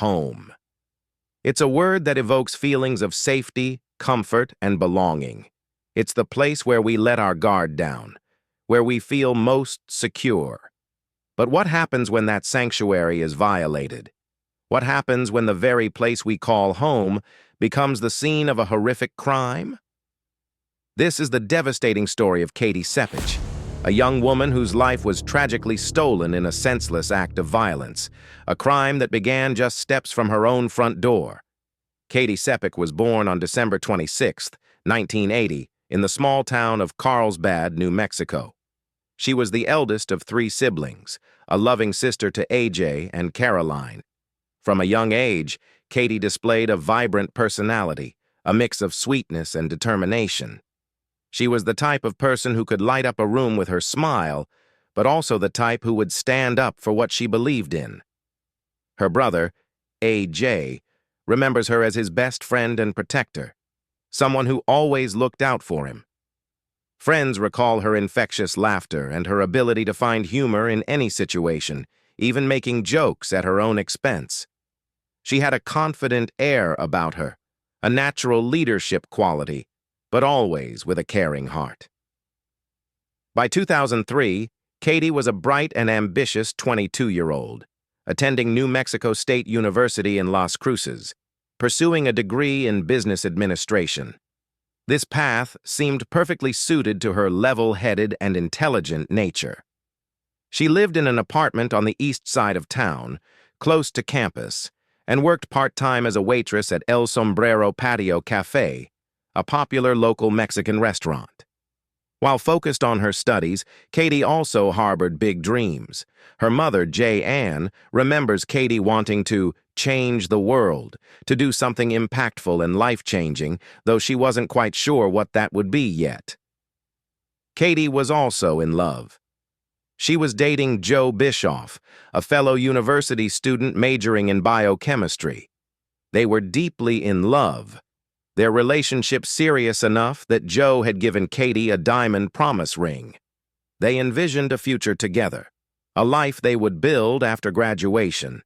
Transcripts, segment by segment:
home. It's a word that evokes feelings of safety, comfort, and belonging. It's the place where we let our guard down, where we feel most secure. But what happens when that sanctuary is violated? What happens when the very place we call home becomes the scene of a horrific crime? This is the devastating story of Katie Sepich, a young woman whose life was tragically stolen in a senseless act of violence, a crime that began just steps from her own front door. Katie Sepich was born on December 26, 1980, in the small town of Carlsbad, New Mexico. She was the eldest of 3 siblings, a loving sister to AJ and Caroline. From a young age, Katie displayed a vibrant personality, a mix of sweetness and determination. She was the type of person who could light up a room with her smile, but also the type who would stand up for what she believed in. Her brother, AJ, remembers her as his best friend and protector, someone who always looked out for him. Friends recall her infectious laughter and her ability to find humor in any situation, even making jokes at her own expense. She had a confident air about her, a natural leadership quality, but always with a caring heart. By 2003, Katie was a bright and ambitious 22-year-old, attending New Mexico State University in Las Cruces, pursuing a degree in business administration. This path seemed perfectly suited to her level-headed and intelligent nature. She lived in an apartment on the east side of town, close to campus, and worked part-time as a waitress at El Sombrero Patio Cafe, a popular local Mexican restaurant. While focused on her studies, Katie also harbored big dreams. Her mother, Ann, remembers Katie wanting to change the world, to do something impactful and life-changing, though she wasn't quite sure what that would be yet. Katie was also in love. She was dating Joe Bischoff, a fellow university student majoring in biochemistry. They were deeply in love, their relationship serious enough that Joe had given Katie a diamond promise ring. They envisioned a future together, a life they would build after graduation.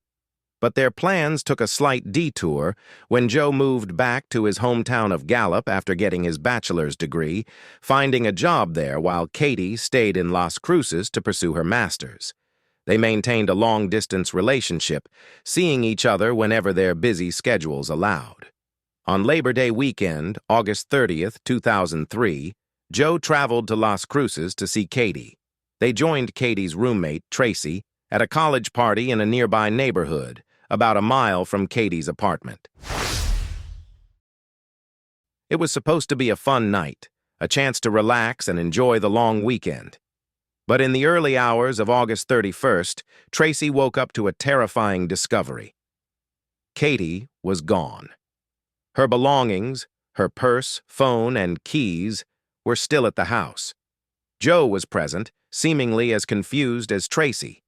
But their plans took a slight detour when Joe moved back to his hometown of Gallup after getting his bachelor's degree, finding a job there while Katie stayed in Las Cruces to pursue her master's. They maintained a long-distance relationship, seeing each other whenever their busy schedules allowed. On Labor Day weekend, August 30th, 2003, Joe traveled to Las Cruces to see Katie. They joined Katie's roommate, Tracy, at a college party in a nearby neighborhood, about a mile from Katie's apartment. It was supposed to be a fun night, a chance to relax and enjoy the long weekend. But in the early hours of August 31st, Tracy woke up to a terrifying discovery. Katie was gone. Her belongings, her purse, phone, and keys were still at the house. Joe was present, seemingly as confused as Tracy.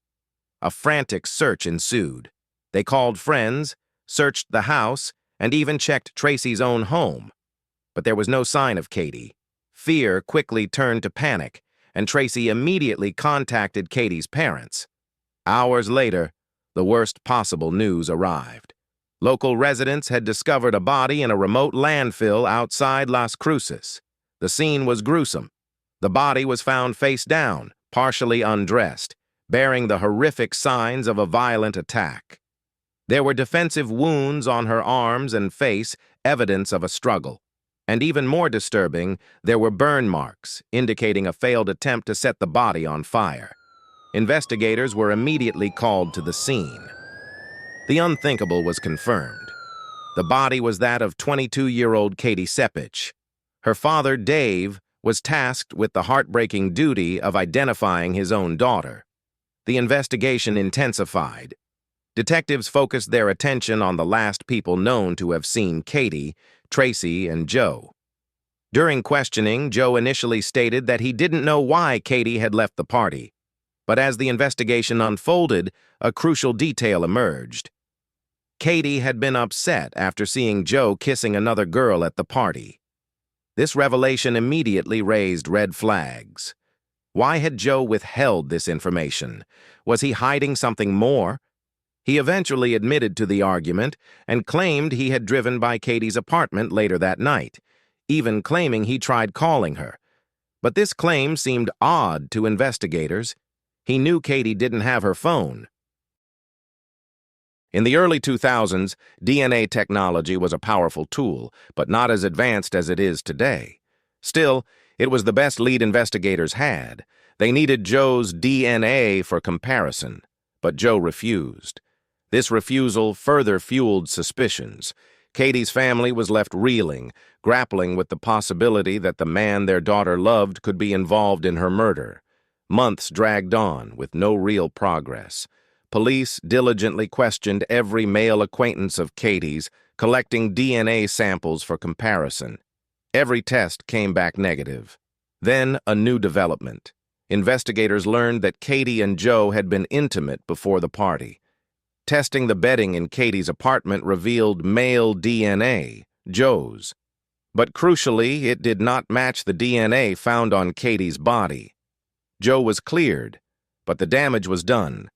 A frantic search ensued. They called friends, searched the house, and even checked Tracy's own home. But there was no sign of Katie. Fear quickly turned to panic, and Tracy immediately contacted Katie's parents. Hours later, the worst possible news arrived. Local residents had discovered a body in a remote landfill outside Las Cruces. The scene was gruesome. The body was found face down, partially undressed, bearing the horrific signs of a violent attack. There were defensive wounds on her arms and face, evidence of a struggle. And even more disturbing, there were burn marks, indicating a failed attempt to set the body on fire. Investigators were immediately called to the scene. The unthinkable was confirmed. The body was that of 22-year-old Katie Sepich. Her father, Dave, was tasked with the heartbreaking duty of identifying his own daughter. The investigation intensified. Detectives focused their attention on the last people known to have seen Katie, Tracy, and Joe. During questioning, Joe initially stated that he didn't know why Katie had left the party. But as the investigation unfolded, a crucial detail emerged. Katie had been upset after seeing Joe kissing another girl at the party. This revelation immediately raised red flags. Why had Joe withheld this information? Was he hiding something more? He eventually admitted to the argument and claimed he had driven by Katie's apartment later that night, even claiming he tried calling her. But this claim seemed odd to investigators. He knew Katie didn't have her phone. In the early 2000s, DNA technology was a powerful tool, but not as advanced as it is today. Still, it was the best lead investigators had. They needed Joe's DNA for comparison, but Joe refused. This refusal further fueled suspicions. Katie's family was left reeling, grappling with the possibility that the man their daughter loved could be involved in her murder. Months dragged on with no real progress. Police diligently questioned every male acquaintance of Katie's, collecting DNA samples for comparison. Every test came back negative. Then a new development. Investigators learned that Katie and Joe had been intimate before the party. Testing the bedding in Katie's apartment revealed male DNA, Joe's. But crucially, it did not match the DNA found on Katie's body. Joe was cleared, but the damage was done.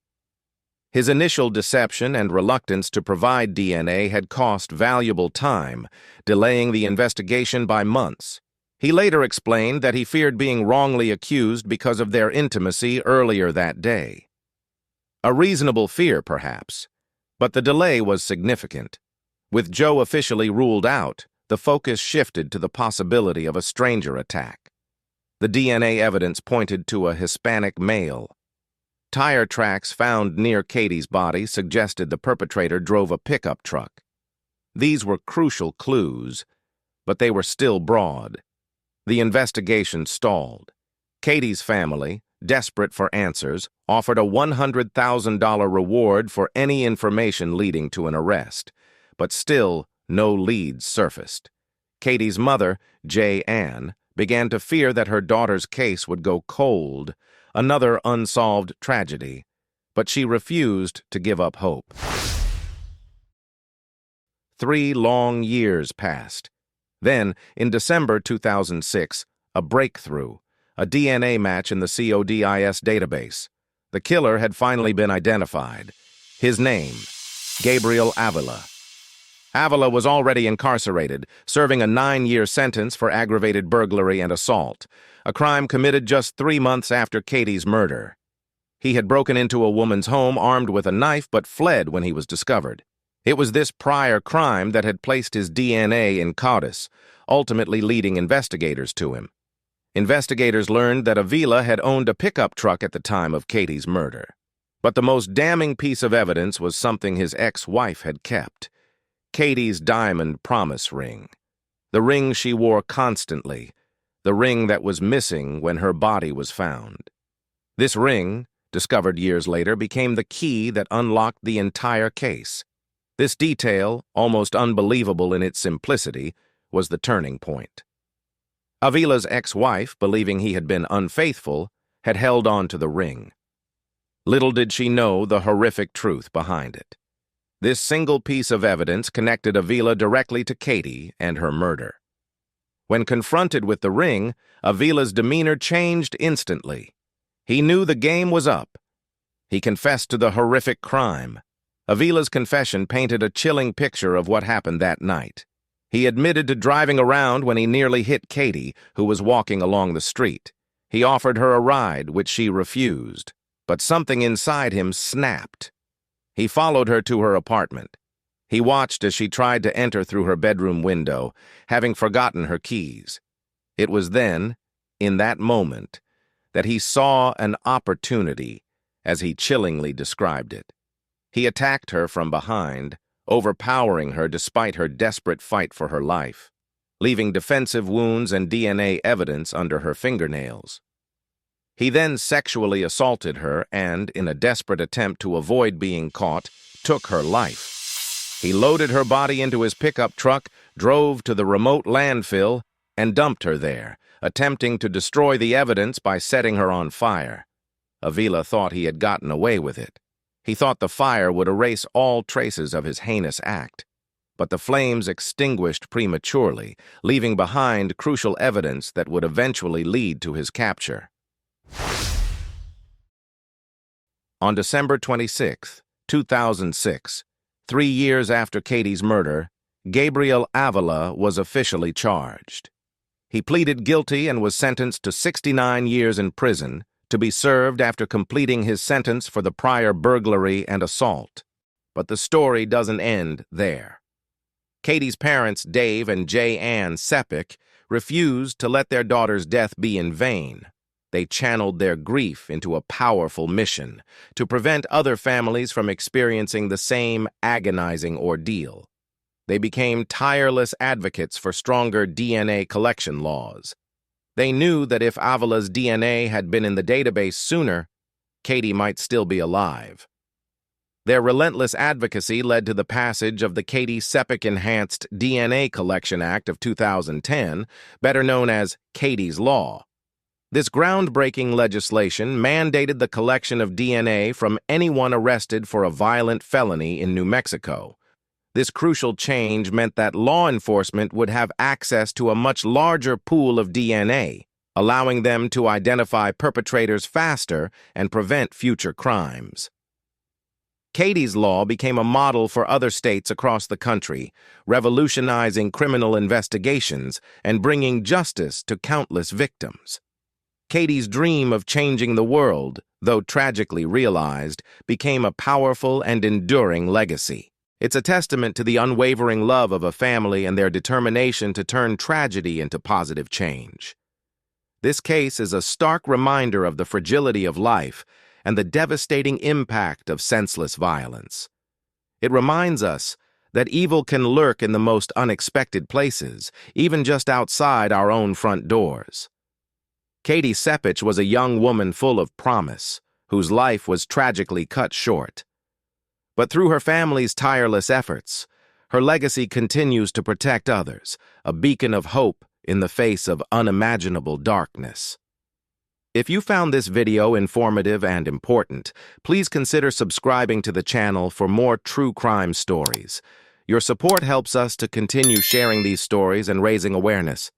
His initial deception and reluctance to provide DNA had cost valuable time, delaying the investigation by months. He later explained that he feared being wrongly accused because of their intimacy earlier that day. A reasonable fear, perhaps, but the delay was significant. With Joe officially ruled out, the focus shifted to the possibility of a stranger attack. The DNA evidence pointed to a Hispanic male. Tire tracks found near Katie's body suggested the perpetrator drove a pickup truck. These were crucial clues, but they were still broad. The investigation stalled. Katie's family, desperate for answers, offered a $100,000 reward for any information leading to an arrest, but still no leads surfaced. Katie's mother, J. Ann, began to fear that her daughter's case would go cold, another unsolved tragedy, but she refused to give up hope. 3 long years passed. Then, in December 2006, a breakthrough, a DNA match in the CODIS database. The killer had finally been identified. His name, Gabriel Avila. Avila was already incarcerated, serving a 9-year sentence for aggravated burglary and assault, a crime committed just 3 months after Katie's murder. He had broken into a woman's home armed with a knife but fled when he was discovered. It was this prior crime that had placed his DNA in CODIS, ultimately leading investigators to him. Investigators learned that Avila had owned a pickup truck at the time of Katie's murder. But the most damning piece of evidence was something his ex-wife had kept: Katie's diamond promise ring. The ring she wore constantly, the ring that was missing when her body was found. This ring, discovered years later, became the key that unlocked the entire case. This detail, almost unbelievable in its simplicity, was the turning point. Avila's ex-wife, believing he had been unfaithful, had held on to the ring. Little did she know the horrific truth behind it. This single piece of evidence connected Avila directly to Katie and her murder. When confronted with the ring, Avila's demeanor changed instantly. He knew the game was up. He confessed to the horrific crime. Avila's confession painted a chilling picture of what happened that night. He admitted to driving around when he nearly hit Katie, who was walking along the street. He offered her a ride, which she refused, but something inside him snapped. He followed her to her apartment. He watched as she tried to enter through her bedroom window, having forgotten her keys. It was then, in that moment, that he saw an opportunity, as he chillingly described it. He attacked her from behind, overpowering her despite her desperate fight for her life, leaving defensive wounds and DNA evidence under her fingernails. He then sexually assaulted her and, in a desperate attempt to avoid being caught, took her life. He loaded her body into his pickup truck, drove to the remote landfill, and dumped her there, attempting to destroy the evidence by setting her on fire. Avila thought he had gotten away with it. He thought the fire would erase all traces of his heinous act. But the flames extinguished prematurely, leaving behind crucial evidence that would eventually lead to his capture. On December 26, 2006, 3 years after Katie's murder, Gabriel Avila was officially charged. He pleaded guilty and was sentenced to 69 years in prison to be served after completing his sentence for the prior burglary and assault. But the story doesn't end there. Katie's parents, Dave and J-Ann Sepich, refused to let their daughter's death be in vain. They channeled their grief into a powerful mission to prevent other families from experiencing the same agonizing ordeal. They became tireless advocates for stronger DNA collection laws. They knew that if Avila's DNA had been in the database sooner, Katie might still be alive. Their relentless advocacy led to the passage of the Katie Sepich Enhanced DNA Collection Act of 2010, better known as Katie's Law. This groundbreaking legislation mandated the collection of DNA from anyone arrested for a violent felony in New Mexico. This crucial change meant that law enforcement would have access to a much larger pool of DNA, allowing them to identify perpetrators faster and prevent future crimes. Katie's Law became a model for other states across the country, revolutionizing criminal investigations and bringing justice to countless victims. Katie's dream of changing the world, though tragically realized, became a powerful and enduring legacy. It's a testament to the unwavering love of a family and their determination to turn tragedy into positive change. This case is a stark reminder of the fragility of life and the devastating impact of senseless violence. It reminds us that evil can lurk in the most unexpected places, even just outside our own front doors. Katie Sepich was a young woman full of promise, whose life was tragically cut short. But through her family's tireless efforts, her legacy continues to protect others, a beacon of hope in the face of unimaginable darkness. If you found this video informative and important, please consider subscribing to the channel for more true crime stories. Your support helps us to continue sharing these stories and raising awareness.